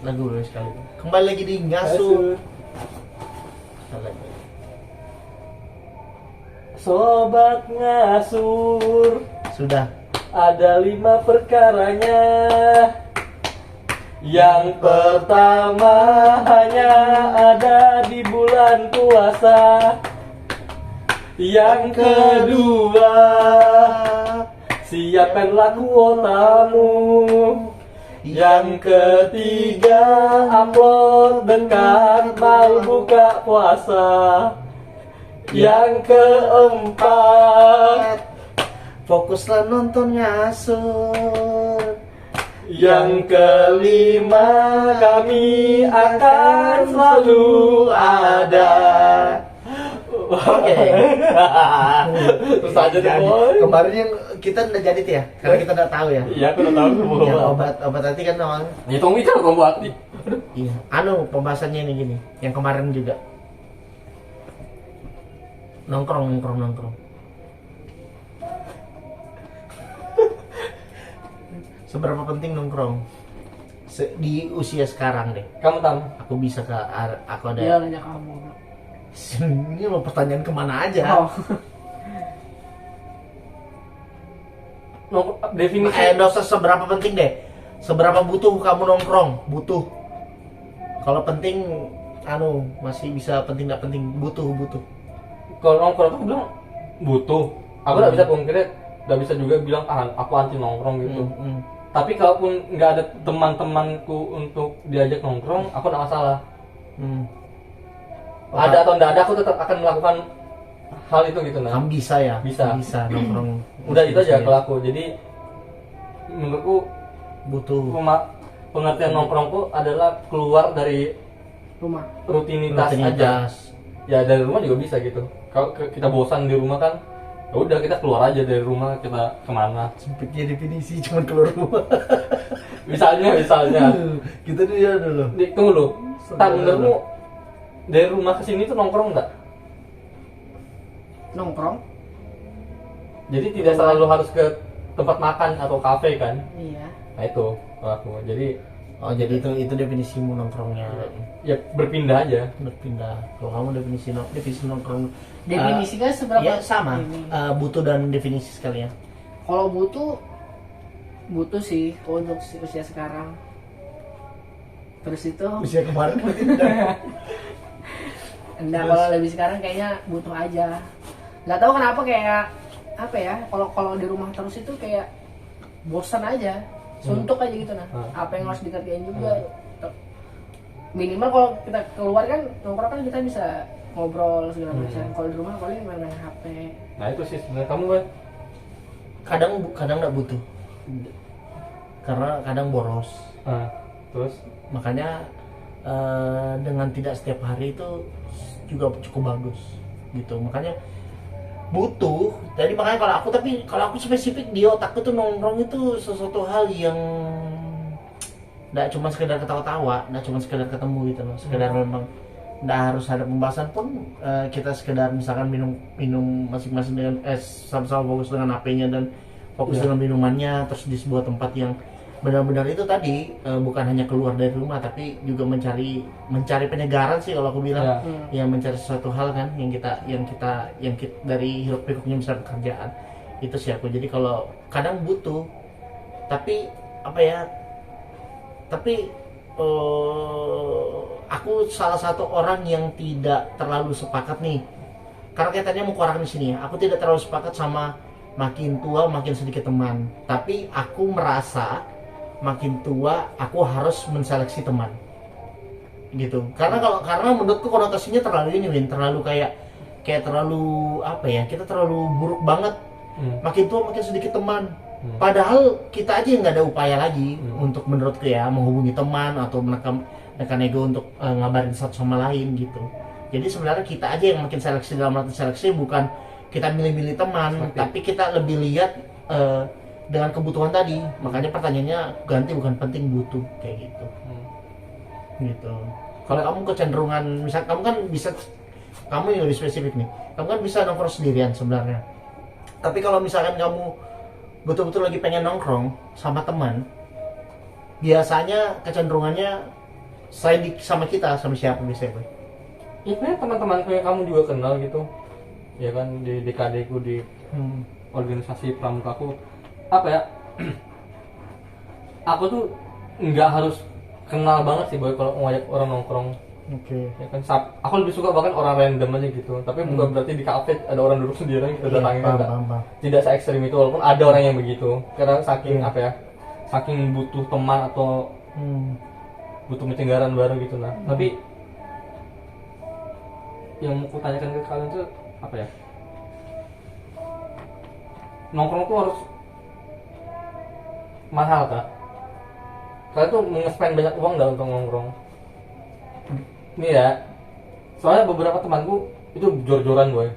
Lagu dulu sekali. Kembali lagi di Ngasur. Sobat Ngasur, Sudah. ada 5 perkaranya. Yang pertama hanya ada di bulan puasa. Yang kedua, siapkanlah kuotamu. Yang ketiga, upload dekat mau buka puasa. Yang keempat, Fokuslah nonton Ngasur. yang kelima, kami akan selalu ada. Oke. Terus aja deh boy. Kemarin yang kita udah jadi tuh ya, karena kita udah tahu ya. Iya, aku udah tahu tuh. Ya, obat nanti kan namanya. Hitung mikir kamu buat nih. Iya. Pembahasannya ini gini. Yang kemarin juga. Nongkrong. Seberapa penting nongkrong di usia sekarang deh? Kamu tahu? Aku bisa aku ada. Dia nanya kamu. Ini lo pertanyaan kemana aja? Oh. Definisi. Nggak usah seberapa penting deh. Seberapa butuh kamu nongkrong? Butuh. Kalau penting, masih bisa penting nggak penting. Butuh. Kalau nongkrong aku bilang butuh. Aku nggak bisa pungkiri, nggak bisa juga bilang aku anti nongkrong gitu. Tapi kalaupun nggak ada teman-temanku untuk diajak nongkrong, aku nggak masalah. Ada atau nggak ada, aku tetap akan melakukan hal itu gitu nah. Kamu bisa ya? Bisa nongkrong. Udah itu aja kalau aku. Jadi menurutku butuh. Pengertian nongkrongku adalah keluar dari Rumah. rutinitas aja. Ya dari rumah juga bisa gitu. Kalau kita bosan di rumah kan, ya udah kita keluar aja dari rumah, kita kemana. Sempitnya definisi cuma keluar rumah. Misalnya Kita dulu. tunggu dulu. Tak menurutmu dari rumah ke sini tuh nongkrong nggak? Nongkrong? Jadi tidak selalu harus ke tempat makan atau kafe kan? Iya. Nah itu kalau aku. Jadi itu definisimu nongkrongnya. Ya berpindah aja. Berpindah. Kalau kamu definisi nongkrong. Definisinya seberapa? Ya sama. Ini. Butuh dan definisi sekalian. Kalau butuh sih untuk usia sekarang. Terus itu Usia kemarin enggak, kalau lebih sekarang kayaknya butuh aja. Nggak tahu kenapa kayak apa ya? Kalau di rumah terus itu kayak bosan aja, suntuk aja gitu nah. Apa yang harus dikerjain juga. Minimal kalau kita keluar kan nongkrong kan kita bisa ngobrol segala macam. Kalau di rumah paling main HP. Nah itu sih sebenarnya kamu kan. kadang nggak butuh. Karena kadang boros. Terus Makanya dengan tidak setiap hari itu juga cukup bagus gitu. Makanya butuh. Jadi makanya kalau aku spesifik di otakku tuh nongkrong itu sesuatu hal yang nggak cuma sekedar ketawa-tawa, nggak cuma sekedar ketemu gitu loh. Sekedar memang nggak harus ada pembahasan pun, kita sekedar misalkan minum masing-masing dengan sama-sama fokus dengan HP-nya dan fokus dengan minumannya, terus di sebuah tempat yang benar-benar itu tadi bukan hanya keluar dari rumah tapi juga mencari penyegaran sih kalau aku bilang. Ya mencari sesuatu hal kan yang kita dari hiruk pikuknya bisa pekerjaan itu sih aku. Jadi kalau kadang butuh tapi aku salah satu orang yang tidak terlalu sepakat nih, karena kaitannya mau kuarang di sini ya. Aku tidak terlalu sepakat sama makin tua makin sedikit teman, tapi aku merasa makin tua aku harus menseleksi teman gitu. Karena menurutku konotasinya terlalu terlalu kayak terlalu kita terlalu buruk banget. Makin tua makin sedikit teman. Padahal kita aja yang nggak ada upaya lagi untuk menurutku ya menghubungi teman atau menekan ego untuk ngabarin satu sama lain gitu. Jadi sebenarnya kita aja yang makin seleksi. Dalam arti seleksi bukan kita milih-milih teman, tapi kita lebih lihat dengan kebutuhan tadi. Makanya pertanyaannya ganti bukan penting, butuh kayak gitu. Gitu. Kalau kamu kecenderungan, misal kamu kan bisa, kamu yang lebih spesifik nih, kamu kan bisa nongkrong sendirian sebenarnya. Tapi kalau misalkan kamu betul-betul lagi pengen nongkrong sama teman, biasanya kecenderungannya selain sama kita sama siapa biasanya boy? Ini teman-temanku yang kamu juga kenal gitu, ya kan, di DKD ku, di organisasi pramukaku, apa ya, aku tuh nggak harus kenal banget sih boy kalau ngajak orang nongkrong. Oke. Ya kan, aku lebih suka bahkan orang random aja gitu, tapi bukan berarti di kafe ada orang duduk sendiri kita datangin, paham, enggak. paham. Tidak se ekstrim itu, walaupun ada orang yang begitu, karena saking apa ya, saking butuh teman atau butuh pencegaran baru gitu. Nah tapi yang mau aku tanyakan ke kalian tuh apa ya, nongkrong tuh harus mahal kah? Kalian tuh nge-spend banyak uang dah untuk nongkrong ini ya, soalnya beberapa temanku itu jor-joran boy,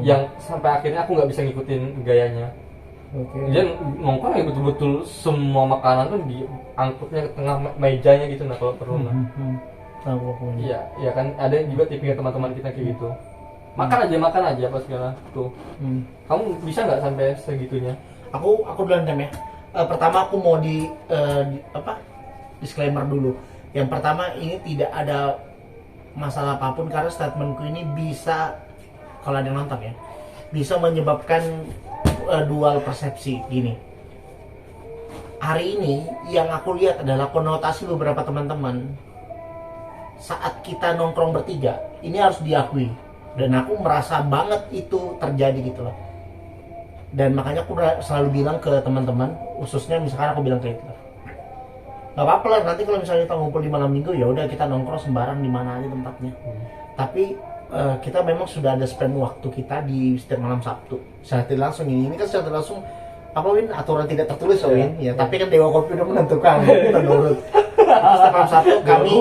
yang sampai akhirnya aku nggak bisa ngikutin gayanya. Dia nongkrong ya betul-betul semua makanan tuh diangkutnya ke tengah mejanya gitu, nah kalau perlu. Iya, ya kan, ada juga tipikal teman-teman kita kayak gitu. Makan aja pas segala tuh. Kamu bisa nggak sampai segitunya? Aku duluan Tem ya. Pertama aku mau disclaimer dulu. Yang pertama, ini tidak ada masalah apapun karena statementku ini bisa, kalau ada yang nonton ya, bisa menyebabkan dual persepsi gini. Hari ini yang aku lihat adalah konotasi beberapa teman-teman saat kita nongkrong bertiga, ini harus diakui, dan aku merasa banget itu terjadi gitu loh. Dan makanya aku selalu bilang ke teman-teman, khususnya misalkan aku bilang ke Hitler, nggak apa-apa lah nanti kalau misalnya kita ngumpul di malam minggu, ya udah kita nongkrong sembarang di mana aja tempatnya. Tapi kita memang sudah ada spend waktu kita di setiap malam Sabtu. Secara tidak langsung ini kan secara tidak langsung apa Win, aturan tidak tertulis Win ya, tapi kan Dewa Kopi udah menentukan kita nurut. Setiap malam Sabtu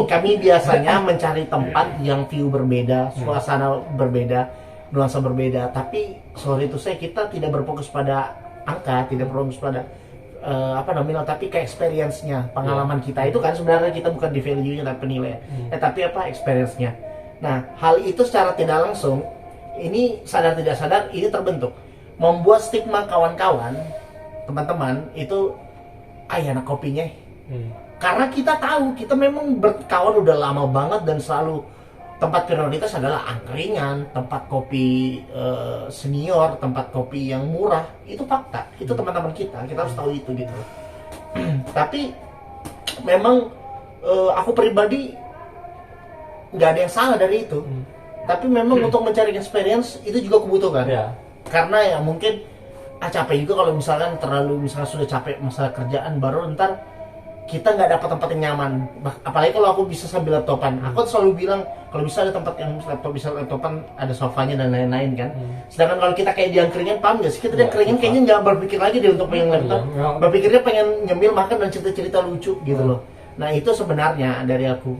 kami biasanya mencari tempat yang view berbeda, suasana berbeda, nuansa berbeda. Tapi sorry itu kita tidak berfokus pada angka, tidak berfokus pada nominal, tapi ke experience-nya, pengalaman kita itu kan sebenarnya kita bukan di value-nya tapi penilaian, tapi experience-nya. Nah, hal itu secara tidak langsung, ini sadar tidak sadar ini terbentuk, membuat stigma kawan-kawan, teman-teman itu, anak kopinya. Karena kita tahu, kita memang berkawan udah lama banget dan selalu tempat prioritas adalah angkringan, tempat kopi senior, tempat kopi yang murah. Itu fakta, itu teman-teman kita harus tahu itu gitu. Tapi memang aku pribadi nggak ada yang salah dari itu. Tapi memang untuk mencari experience itu juga kebutuhan. Karena ya mungkin capek juga kalau misalkan sudah capek masalah kerjaan, baru ntar kita nggak dapat tempat yang nyaman. Apalagi kalau aku bisa sambil laptopan, aku selalu bilang kalau bisa ada tempat yang laptopan, ada sofanya dan lain-lain kan. Sedangkan kalau kita kayak di angkringan, paham nggak sih, kita di angkringan kayaknya nggak berpikir lagi deh untuk pengen laptop, berpikirnya pengen nyemil, makan dan cerita-cerita lucu gitu loh. Nah itu sebenarnya dari aku,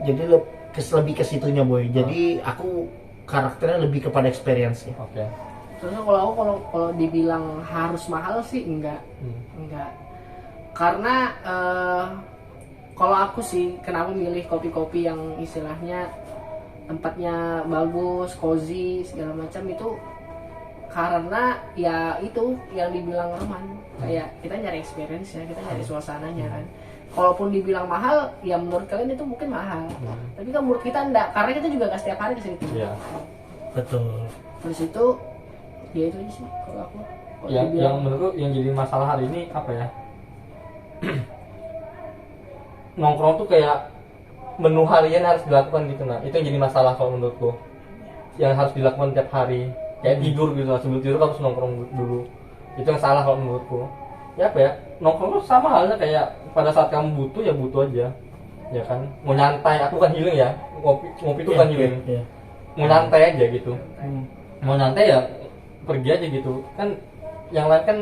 jadi lebih ke situnya boy. Jadi aku karakternya lebih kepada experience ya. Terus kalau dibilang harus mahal sih enggak. Karena kalau aku sih kenapa milih kopi-kopi yang istilahnya tempatnya bagus, cozy segala macam itu karena ya itu yang dibilang Roman, kayak kita nyari experience ya, kita nyari suasananya kan. Kalaupun dibilang mahal, ya menurut kalian itu mungkin mahal, tapi kan menurut kita enggak, karena kita juga nggak setiap hari kesini. Betul. Terus itu ya itu aja sih kalau aku. Yang menurutku yang jadi masalah hari ini apa ya? Nongkrong tuh kayak menu harian harus dilakukan gitu, nah itu yang jadi masalah kalau menurutku, yang harus dilakukan tiap hari, kayak tidur gitu, sebelum tidur harus nongkrong dulu, itu yang salah kalau menurutku. Ya apa ya, nongkrong tuh sama halnya kayak pada saat kamu butuh ya butuh aja, ya kan, mau nyantai, aku kan healing ya, ngopi itu kan healing, mau nyantai aja gitu, mau nyantai ya pergi aja gitu kan. Yang lain kan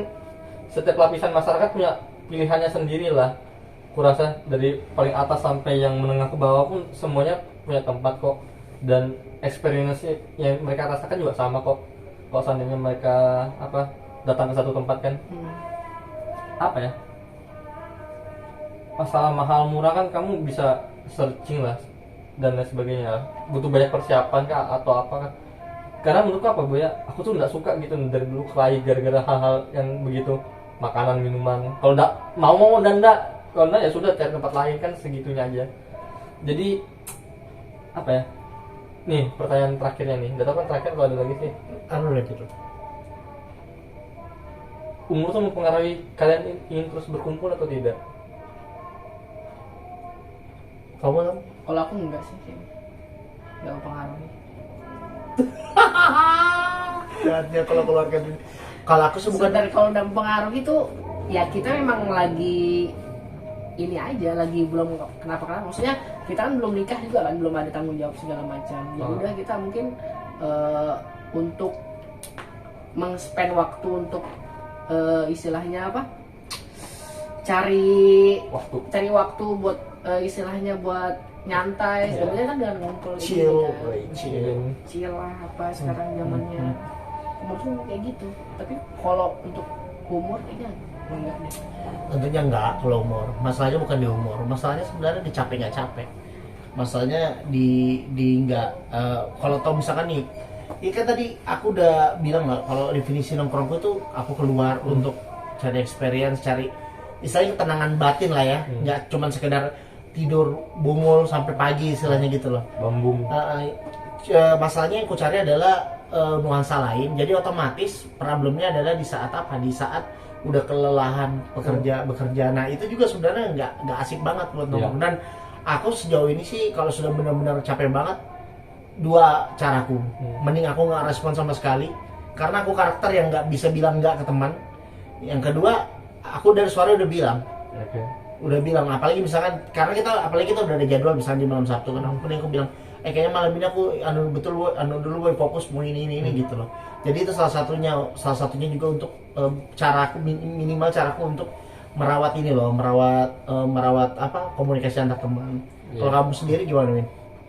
setiap lapisan masyarakat punya pilihannya sendiri lah. Kurasa dari paling atas sampai yang menengah ke bawah pun semuanya punya tempat kok, dan experience yang mereka rasakan juga sama kok. Kalau seandainya mereka datang ke satu tempat kan, apa ya, masalah mahal murah kan kamu bisa searching lah dan lain sebagainya. Butuh banyak persiapan kah atau apa kan? Karena menurutku apa Bu ya, aku tuh nggak suka gitu dari dulu kelahi gara-gara hal-hal yang begitu. makanan minuman. Kalau mau dan enggak, kalau enggak ya sudah cari tempat lain, kan segitunya aja. Jadi apa ya, nih pertanyaan terakhirnya nih, udah tau kan terakhir kalau ada lagi sih, Anu lagi tuh. umur tuh mempengaruhi kalian ingin terus berkumpul atau tidak? Kamu kan? Kalau aku enggak sih kayaknya. Enggak mempengaruhi. Jahatnya kalau keluarga dunia. Kalau aku sih bukan Sebenarnya kalau udah mempengaruhi itu ya kita memang lagi ini aja, lagi belum kenapa maksudnya kita kan belum nikah juga kan, belum ada tanggung jawab segala macam. Ya udah kita mungkin untuk meng-spend waktu untuk istilahnya apa? Cari waktu buat istilahnya buat nyantai, sebenarnya kan dengan ngumpul chill, chill lah apa sekarang zamannya. Umur tuh kayak gitu. Tapi kalau untuk umur kayaknya enggak deh. tentunya enggak kalau umur. Masalahnya bukan di umur, masalahnya sebenarnya di capek nggak capek. Masalahnya di nggak kalau tau misalkan nih, ini kan tadi aku udah bilang lah kalau definisi nongkrongku tuh aku keluar untuk cari experience, cari istilahnya ketenangan batin lah ya, nggak cuman sekedar tidur bungul sampai pagi istilahnya gitu loh. Bambung. Masalahnya yang ku cari adalah nuansa lain, jadi otomatis problemnya adalah di saat apa? Di saat udah kelelahan bekerja. Nah itu juga sebenarnya nggak asik banget buat nongkrong. Dan aku sejauh ini sih kalau sudah benar-benar capek banget, dua caraku. Mending aku nggak respon sama sekali, karena aku karakter yang nggak bisa bilang nggak ke teman. Yang kedua, aku dari suara udah bilang. Udah bilang, apalagi misalkan karena apalagi kita udah ada jadwal misalnya di malam Sabtu kan, aku bilang kayaknya malam ini aku dulu boy, fokus mau ini gitu loh. Jadi itu salah satunya juga untuk caraku minimal caraku untuk merawat ini loh, merawat apa komunikasi antar teman. Kalau kamu sendiri gimana Win?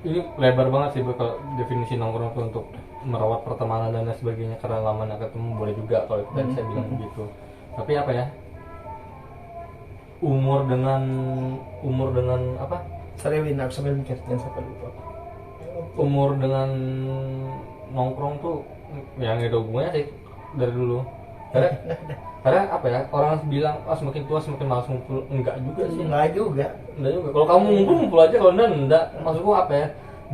Ini lebar banget sih kalau definisi nongkrong tuh untuk merawat pertemanan dan lain sebagainya, karena lama nggak ketemu boleh juga kalau tadi saya bilang begitu. Tapi apa ya? Umur dengan apa? Sorry Win, aku sambil mikir jangan sampai lupa. Umur dengan nongkrong tuh yang nggak ada hubungannya sih dari dulu. Karena apa ya, orang bilang semakin tua semakin malas ngumpul, enggak juga sih. Enggak juga. Kalau kamu ngumpul aja, kalau enggak. Maksudku apa ya,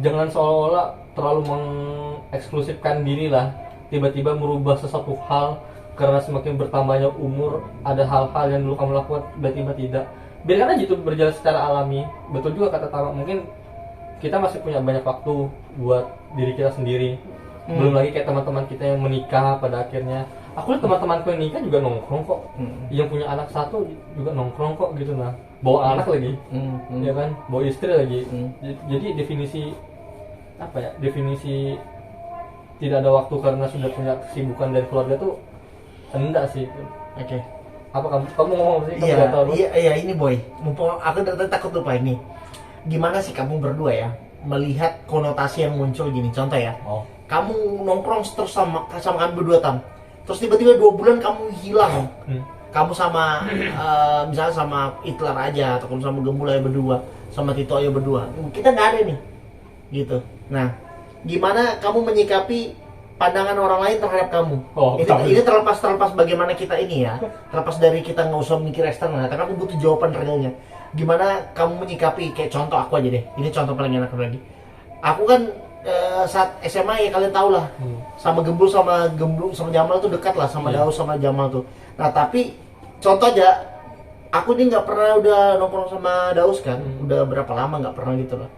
jangan seolah-olah terlalu mengeksklusifkan diri lah, tiba-tiba merubah sesuatu hal karena semakin bertambahnya umur, ada hal-hal yang dulu kamu lakukan tiba-tiba tidak. Biarkan aja itu berjalan secara alami. Betul juga kata Tama, mungkin kita masih punya banyak waktu buat diri kita sendiri. Belum lagi kayak teman-teman kita yang menikah pada akhirnya. Aku lihat teman-temanku yang nikah juga nongkrong kok. Yang punya anak satu juga nongkrong kok gitu nah. Bawa anak lagi. Ya kan? Bawa istri lagi. Jadi definisi apa ya? Definisi tidak ada waktu karena sudah punya kesibukan dari keluarga tuh enggak sih. Oke. Apa kamu ngomong sih? Iya, ini boy. Mumpung aku takut lupa ini. Gimana sih kamu berdua ya melihat konotasi yang muncul gini? Contoh ya. Kamu nongkrong terus sama kami berdua terus tiba-tiba 2 bulan kamu hilang. Kamu sama misalnya sama Hitler aja atau kamu sama Gembul aja berdua, sama Tito aja berdua. Kita nggak ada nih. Gitu. Nah, gimana kamu menyikapi pandangan orang lain terhadap kamu? Ini terlepas bagaimana kita ini ya. Terlepas dari kita nggak usah mikir eksternal, tapi aku butuh jawaban realnya. Gimana kamu menyikapi, kayak contoh aku aja deh. Ini contoh paling enak lagi. Aku kan saat SMA ya kalian tau lah, sama Gembul sama Jamal tuh dekat lah, sama Daus sama Jamal tuh. Nah tapi contoh aja, aku ini nggak pernah udah nongkrong sama Daus kan, udah berapa lama nggak pernah gitu lah.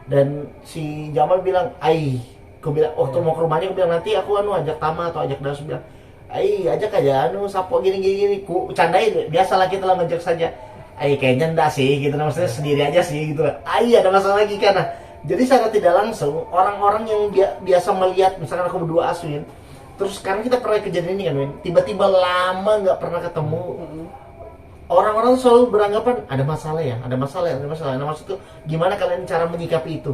Dan si Jamal bilang, aku bilang, waktu mau ke rumahnya aku bilang nanti aku ajak Tama atau ajak Daus, bilang, ajak aja sapo gini, ku candain, biasalah kita lah ngajak saja. Kayaknya enggak sih gitu, maksudnya sendiri aja sih gitu. Ada masalah lagi kan. Nah, jadi secara tidak langsung orang-orang yang biasa melihat misalkan aku berdua Aswin, terus sekarang kita pernah kejadian ini kan Win, tiba-tiba lama nggak pernah ketemu, orang-orang selalu beranggapan ada masalah ya. Nah maksud tuh gimana kalian cara menyikapi itu?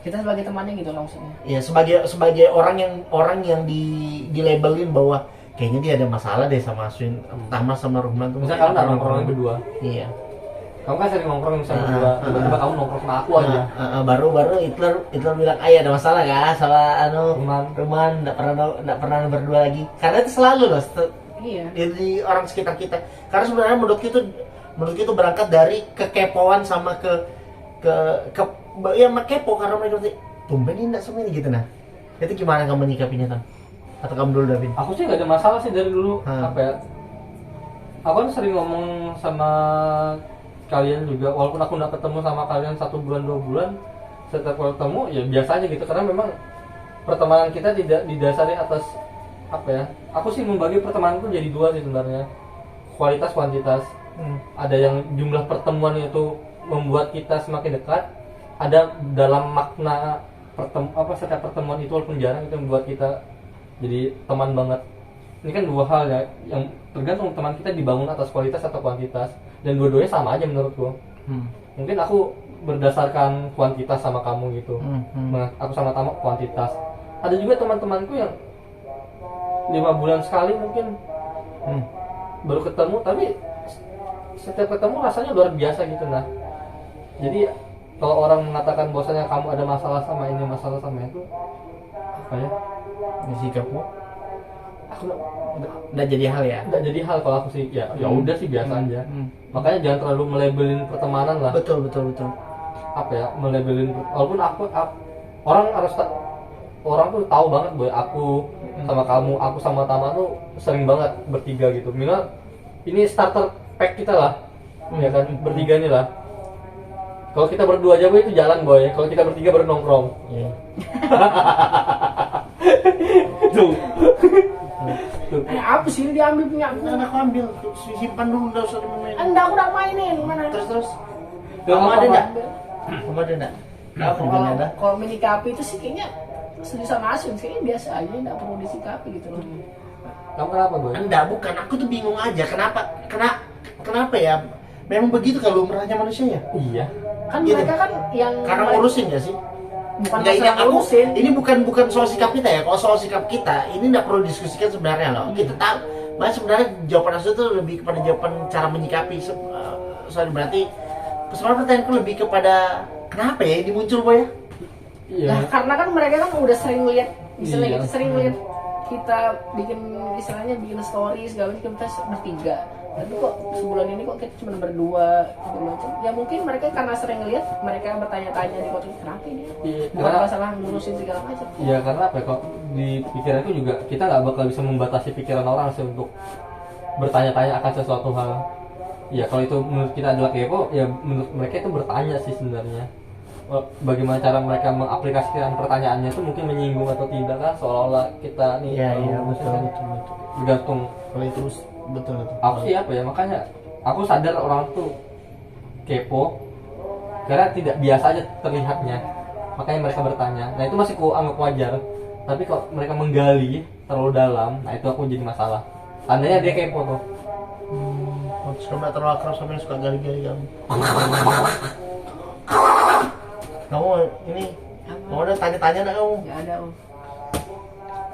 Kita sebagai temannya gitu maksudnya. Ya sebagai orang yang di labelin bahwa kayaknya dia ada masalah deh sama Aswin, Tama sama Ruhman tuh. Misalnya kalian nongkrongnya berdua. Iya. Kamu kan sering nongkrong misalnya berdua, tiba-tiba kamu nongkrong sama aku aja. Baru Hitler bilang, ada masalah kah sama Ruhman, nggak pernah berdua lagi. Karena itu selalu loh, Iya. di orang sekitar kita. Karena sebenarnya menurutku itu berangkat dari kekepoan sama ya kepo karena mereka berarti tumben ini enggak sama ini gitu nah. Itu gimana kamu menyikapinya Tam? Atau kamu dulu Davin? Aku sih nggak ada masalah sih dari dulu. Apa ya? Aku kan sering ngomong sama kalian juga, walaupun aku nggak ketemu sama kalian 1 bulan 2 bulan, setiap kali ketemu ya biasa aja gitu, karena memang pertemanan kita tidak didasari atas apa ya, aku sih membagi pertemanan itu jadi 2 sih sebenarnya, kualitas kuantitas. Ada yang jumlah pertemuan itu membuat kita semakin dekat, ada dalam makna setiap pertemuan itu walaupun jarang itu membuat kita jadi teman banget. Ini kan 2 hal ya, yang tergantung teman kita dibangun atas kualitas atau kuantitas, dan dua-duanya sama aja menurutku. Mungkin aku berdasarkan kuantitas sama kamu gitu. Aku sama tamu kuantitas. Ada juga teman-temanku yang 5 bulan sekali mungkin baru ketemu, tapi setiap ketemu rasanya luar biasa gitu nah. Jadi kalau orang mengatakan bahwasanya kamu ada masalah sama ini, masalah sama itu, apa ya? Sikapmu? Aku nggak jadi hal ya. Nggak jadi hal kalau aku sih ya udah sih biasa aja. Makanya jangan terlalu melabelin pertemanan lah. Betul. Apa ya, melabelin, walaupun orang tuh tahu banget bahwa aku sama kamu, aku sama Tama tuh sering banget bertiga gitu. Minimal ini starter pack kita lah, ya kan, bertiga nih lah. Kalau kita berdua aja boy itu jalan boy, kalau kita bertiga baru nongkrong. Tuh. Apa sih ini diambil punya aku? Aku ambil, simpan dulu, udah usah dimainin. Anda aku udah mainin mana? Terus. Gak Kamu ada apa-apa. enggak? Kamu ada enggak? Aku juga nggak ada. Kalau menyikapi itu sih kayaknya setuju sama Asun, kayaknya biasa aja, nggak perlu disikapi gitu loh. Kamu kenapa boy? Enggak, bukan. Aku tuh bingung aja kenapa ya? Memang begitu kalau lumrahnya manusia ya. Iya. Kan Gitu. mereka kan yang Karena ngurusin nggak sih? bukan Nggak, ini masalah aku ngurusin. ini bukan soal sikap kita ya. Kalau soal sikap kita, ini nggak perlu diskusikan sebenarnya loh. Kita tahu, bahwa sebenarnya jawaban Asun itu lebih kepada jawaban cara menyikapi. Sorry, berarti sebenarnya pertanyaanku lebih kepada kenapa ya ini muncul boy ya? Iya. Nah, karena kan mereka kan udah sering lihat, misalnya Iya. gitu, sering lihat kita bikin bikin story segala macam, kita bertiga. Tapi kok sebulan ini kok kita cuma berdua gitu loh. Ya mungkin mereka karena sering lihat, mereka bertanya-tanya di konten kenapa ini? Iya, Bukan karena- masalah ngurusin segala macam. Iya, karena apa ya, kok di pikiranku juga kita nggak bakal bisa membatasi pikiran orang sih untuk bertanya-tanya akan sesuatu hal. Ya kalau itu menurut kita adalah kepo, ya menurut mereka itu bertanya sih sebenarnya. Bagaimana cara mereka mengaplikasikan pertanyaannya itu mungkin menyinggung atau tidak kan, seolah-olah kita nih Iya, betul. betul. Bergantung. Kalau itu betul. Aku sih apa ya, makanya aku sadar orang tuh kepo karena tidak biasa aja terlihatnya, makanya mereka bertanya. Nah itu masih aku anggap wajar, tapi kalau mereka menggali terlalu dalam, nah itu aku jadi masalah. Tandanya dia kepo tuh. Terus kamu nggak terlalu akrab sama yang suka gali-gali kamu. Kamu ini mau ada tanya-tanya nggak kamu? Ya ada Om.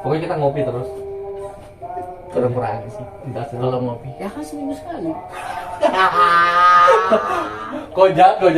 Pokoknya kita ngopi terus. Pura-pura aja sih. Enggak sih. Kalau ngopi. Ya kan seminggu sekali. Kau jahat kopi.